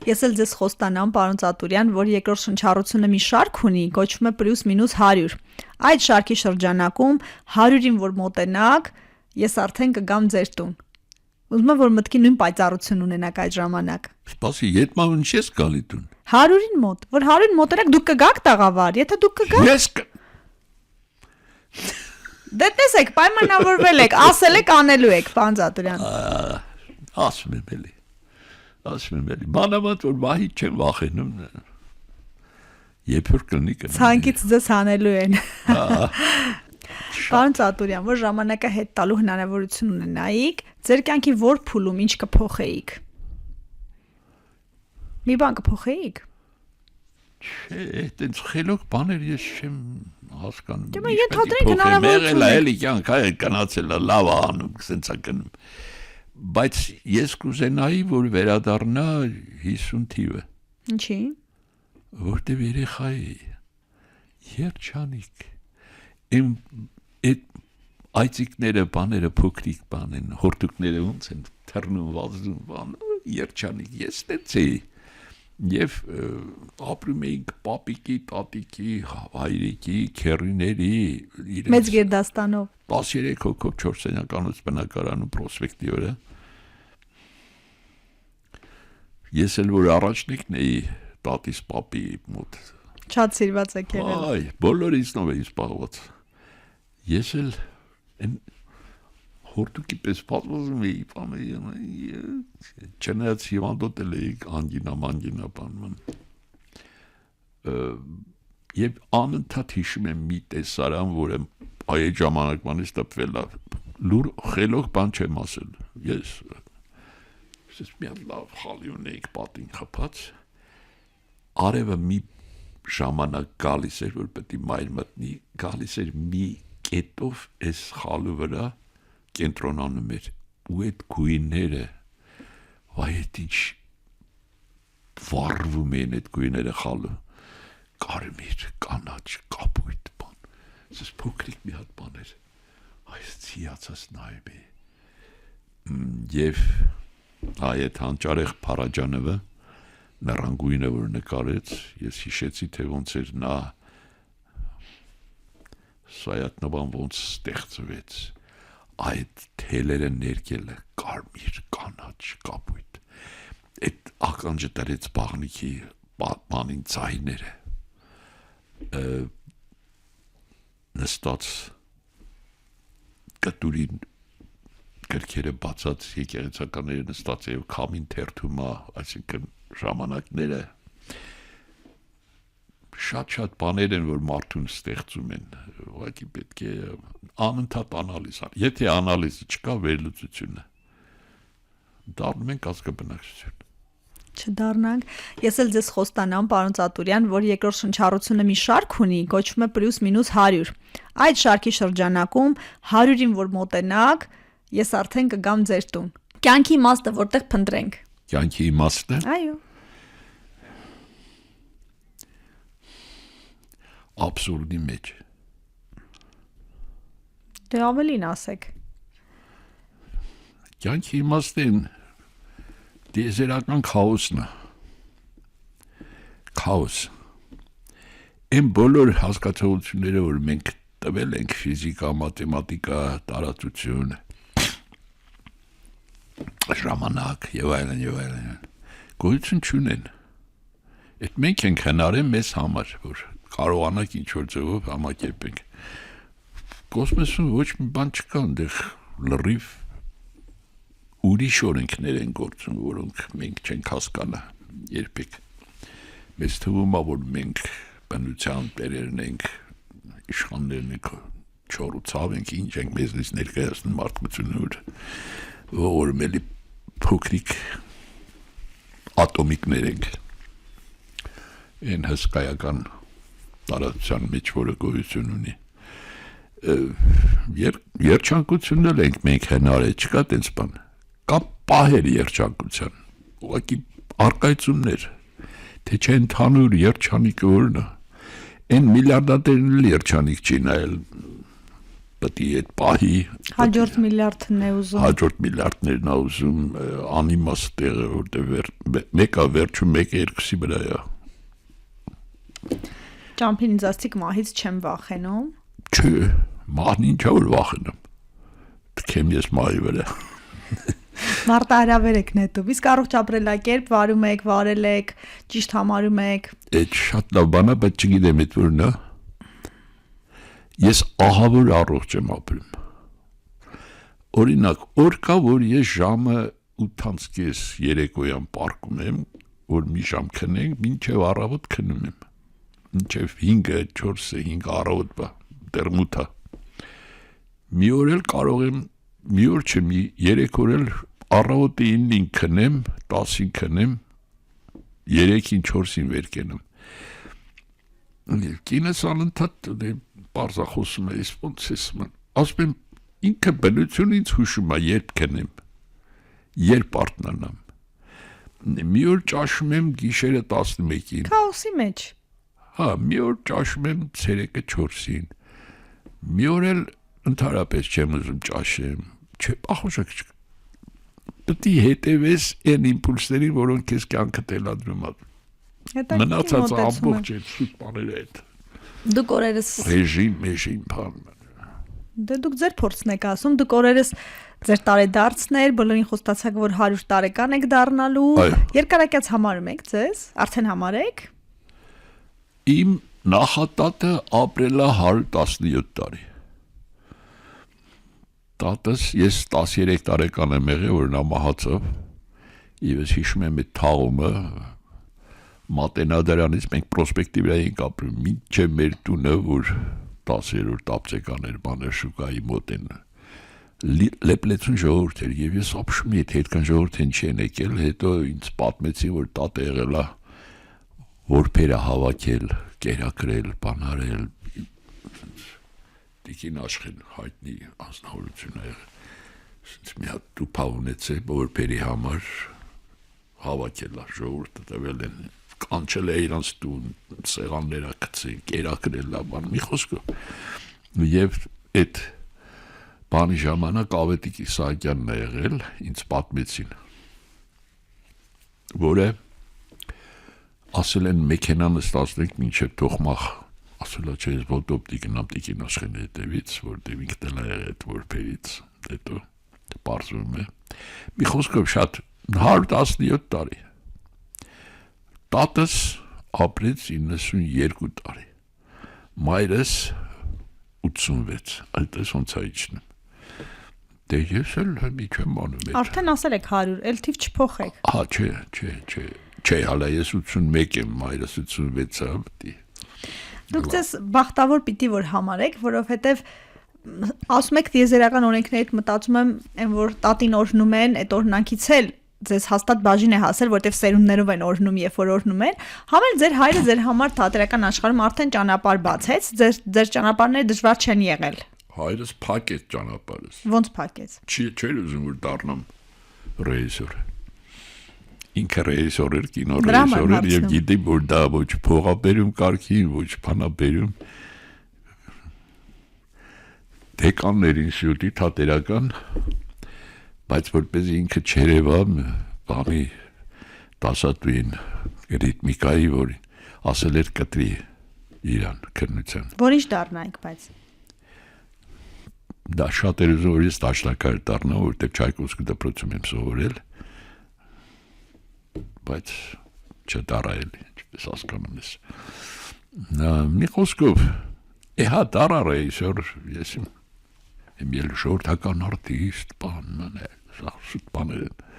Ես էլ ձեզ խոստանամ, պարոն Ծատուրյան, որ երկրորդ շնչառությունը մի շարք ունի, կոչվում է +- 100։ Այդ շարքի շրջանակում 100-ին որ մոտենաք, ես արդեն կգամ ձեր տուն։ Ուզում եմ, որ մտքի նույն պայծառություն ունենաք այդ ժամանակ։ Սպասի, երբեմն չես գալի տուն։ 100-ին մոտ, որ 100-ին մոտենաք, դուք կգաք տաղավար, եթե դուք կգաք։ Ես Դե տեսեք, պայմանավորվել եք, ասել եք, անելու եք, պարոն Ծատուրյան։ ասում եմ էլի։ Մանավանդ որ վահի չեմ վախենում։ Երբ որ կլինի կնի։ Ցանկից ձեզ հանելու են։ Պարոն Ծատուրյան, որ ժամանակը հետ տալու հնարավորություն ունենայիք, ձեր կյանքի որ փուլում ինչ կփոխեիք։ Մի բան կփոխեիք։ Չէ, այդպես խելոք բաներ ես չեմ հասկանում։ Դե մենք ենթադրենք հնարավորություն է։ Էլի կյանքը կնացել է լավ անում, սենցա կնում։ Բայց ես կուզենայի, որ վերադառնա 50 թիվը։ Ինչի՞։ Որտեւ երեխա է, երջանիկ։ Իմ այդ այցիկները, բաները փոքրիկ բան են, հորտուկները ոնց են թռնում, վազում, բան, երջանիկ ես ստեցի։ Եվ ապրում էինք պապիկի, տատիկի, հայրիկի, քերիների Մեծ Գերդաստանով 13 հոգով 4 սենյականոց բնակարանում պրոսպեկտի վրա։ Ես էլ որ առաջնիկն էի տատիս պապի մոտ շատ սիրված եք եղել։ Այ, բոլորիցնով էի սպաղված։ Ես էլ հորտուկի պես պատմում էի, չնայած հիվանդոտ էլ էի անգինա բանման։ Եվ անընդհատ հիշում եմ մի տեսարան, որը այդ ժամանակվանից տպվել է, լուր խելոք բան չեմ ասել։ Ես մի հատ լավ խալի ունեիք պատին խփած, արևը մի ժամանակ գալիս էր, որ պետք է մայր մտնի, գալիս էր մի կետով այս խալու վրա կենտրոնանում էր, ու այդ գույները, այդ ինչ վառվում էին այդ գույները խալու, կարմիր, կանաչ, կապույտ բան, ես փոքրիկ մի հատ բան էր, այս ցիացած նայում էի, և այդ հանճարեղ Փարաջանովը, նրան գույնը որ նկարեց, ես հիշեցի, թե ոնց էր նա Սայատնովան ոնց ստեղծվեց, այդ թելերը ներկելը, կարմիր, կանաչ, կապույտ, այդ ականջը տրեց բաղնիքի բանին ձայները, նստած կտուրին կրքերը բացած եկեղեցականները նստած և քամին թերթում է, այսինքն ժամանակները շատ բաներ են, որ մարդուն ստեղծում են, ուղղակի պետք է անընդհատ անալիզ ան, եթե անալիզը չկա վերլուծությունը, դառնում ենք ազգաբնակչություն։ Չդառնանք, ես էլ ձեզ խոստանամ, պարոն Ծատուրյան, որ երկրորդ շնչառությունը մի շարք ունի, կոչվում է +- 100։ Այդ շարքի շրջանակում 100-ին որ մոտենաք, ես արդեն կգամ ձեր տուն։ Կյանքի իմաստը որտեղ փնտրենք։ Կյանքի իմաստը։ Այո։ Աբսուրդի մեջ։ Դե ավելին ասեք։ Կյանքի իմաստին դիեզերական քաոսն է։ Քաոս։ Այն բոլոր հասկացությունները, որ մենք տվել ենք ֆիզիկա, մաթեմատիկա, տարածություն, ժամանակ եւ այլն, գոյություն չունեն։ Այդ մենք ենք հնարել մեզ համար, որ կարողանանք ինչ-որ ձևով համակերպենք։ Կոսմոսում ոչ մի բան չկա, այնտեղ լրիվ ուրիշ օրենքներ են գործում, որոնք մենք չենք հասկանա երբեք։ Մեզ թվում է, որ մենք բնության տերերն ենք, իշխաններն ենք, չորուցավ ենք, ինչ ենք մեզնից ներկայացնում մարդկությունը, որ մելի փոքրիկ ատոմիկներ ենք։ Այն հսկայական տարածության մեջ, որը գոյություն ունի։ Երջանկությունն էլ ենք մենք հնարել, չկա տենց բան։ Կա պահեր երջանկության, ուղղակի արկայծումներ, թե չէ ընդհանուր երջանիկը որն է։ Այն միլիարդատերն էլ երջանիկ չի նայել պետք է այդ պահի հաջորդ միլիարդն է ուզում հաջորդ միլիարդներն է ուզում անիմաստ տեղը որտեղ մեկը վերջում մեկը երկուսի վրա է ճամփին ինձ ասիկ մահից չեմ վախենում չէ մահն ինչա որ վախենամ թքեմ ես մահի վրա Մարտահրավեր եք նետում իսկ առողջ ապրելակերպ վարում եք վարել եք ճիշտ համարում եք այդ շատ լավ բան է բայց չգիտեմ այդ որն է ես ահավոր առողջ եմ ապրում օրինակ օր կա որ ես ժամը 8:30 երեկոյան պարկում եմ որ մի ժամ քնենք մինչև առավոտ քնում եմ մինչև 5-ը 4-ը 5 առավոտվա դեռ մութա մի օր էլ կարող եմ մի օր չէ մի 3 օր էլ առավոտը 9-ին քնեմ 10-ին քնեմ 3-ին 4-ին վեր կենամ կինս անընդհատ պարզախոսում է ոնց ես ասում եմ ինքը բնություն ինձ հուշում է երբ քնեմ երբ արթնանամ մի օր ճաշում եմ գիշերը 11-ին քաոսի մեջ հա մի օր ճաշում եմ ցերեկը 4-ին մի օր էլ ընդհանրապես չեմ ուզում ճաշեմ չէ ախոշակ պետք է հետևես այն իմպուլսներին որոնք քեզ կյանքը տելադրում է մնացած ամբողջ այդ սուտ բաները այդ դուք օրերս ռեժիմ բան դե դուք ձեր փորձն եք ասում դուք օրերս ձեր տարեդարձներ բոլորին խոստացաք որ 100 տարեկան եք դառնալու երկարակյաց համարում եք ձեզ արդեն համարեք իմ նախատատը ապրելա 117 տարի տատս ես 13 տարեկան եմ եղել որ նա մահացավ եւ ես հիշում եմ այդ թաղումը մատենադարանից մենք պրոսպեկտի վրա էինք ապրում մինչև մեր տունը որ 10-րդ ապտեկաներ բաներ շուկայի մոտ են լեպլեցուն ժողովուրդ էր եւ ես ապշում եմ հետքան ժողովուրդին չեն եկել հետո ինձ պատմեցի որ տատը եղել է որբերը հավաքել կերակրել բանարել դիկին աշխեն հայտնի անձնավորություն է եղել մի հատ տուփա ունեցել որբերի համար հավաքել է ժողովուրդը տվել են կանչել է իրանց տուն սեղանները գցել կերակրել բան մի խոսքով եւ այդ բանի ժամանակ Ավետիք Իսահակյանն է եղել ինձ պատմեցին որը ասել են մեքենա նստացնենք մինչև Թոխմախ ասել է չէ ես ոտոպտի գնամ տիկին աշխեն հետևից որտեղ ինքն է եղել այդ որբերից հետո պարզվում է մի խոսքով շատ 117 տարի տատս ապրեց 92 տարի մայրս 86 այդպես ոնց է իջնում դե ես էլ մի չեմ անում արդեն ասել եք 100 էլ թիվ չփոխեք հա չէ հալա ես 81 եմ մայրս 86 է դուք ձեզ բախտավոր պիտի որ համարեք որովհետև ասում եք դիեզերական օրենքներից մտածում եմ այն որ տատին օրհնում են այդ օրհնանքից էլ ձեզ հաստատ բաժին է հասել, որտեվ սերունդներով են օրհնում, երբ որ օրհնում են, համել ձեր հայրը ձեր համար թատերական աշխարհում արդեն ճանապարհ բացեց, ձեր ճանապարհները դժվար չեն եղել։ Հայրս փակեց ճանապարհս։ Ոնց փակեց։ Չէր ուզում որ դառնամ ռեժիսոր։ Ինքը ռեժիսոր էր, կինո ռեժիսոր էր եւ գիտի որ դա ոչ փողաբերում կարգին, ոչ փանաբերում։ Դեկաններին շուտի թատերական բայց որպես ինքը չերևա բանի դասատուին ռիթմիկայի որ ասել էր կտրի իրան քննության որիշ դառնայինք բայց դա շատ էր ուզում որ ես դաշնակահար դառնամ որտեղ Չայկովսկի դպրոցում եմ սովորել բայց չդարայել ինչպես հասկանում ես մի խոսքով հա դարա ռեժիսոր ես եմ ել շորթական արտիստ բանն է սուտ բաներ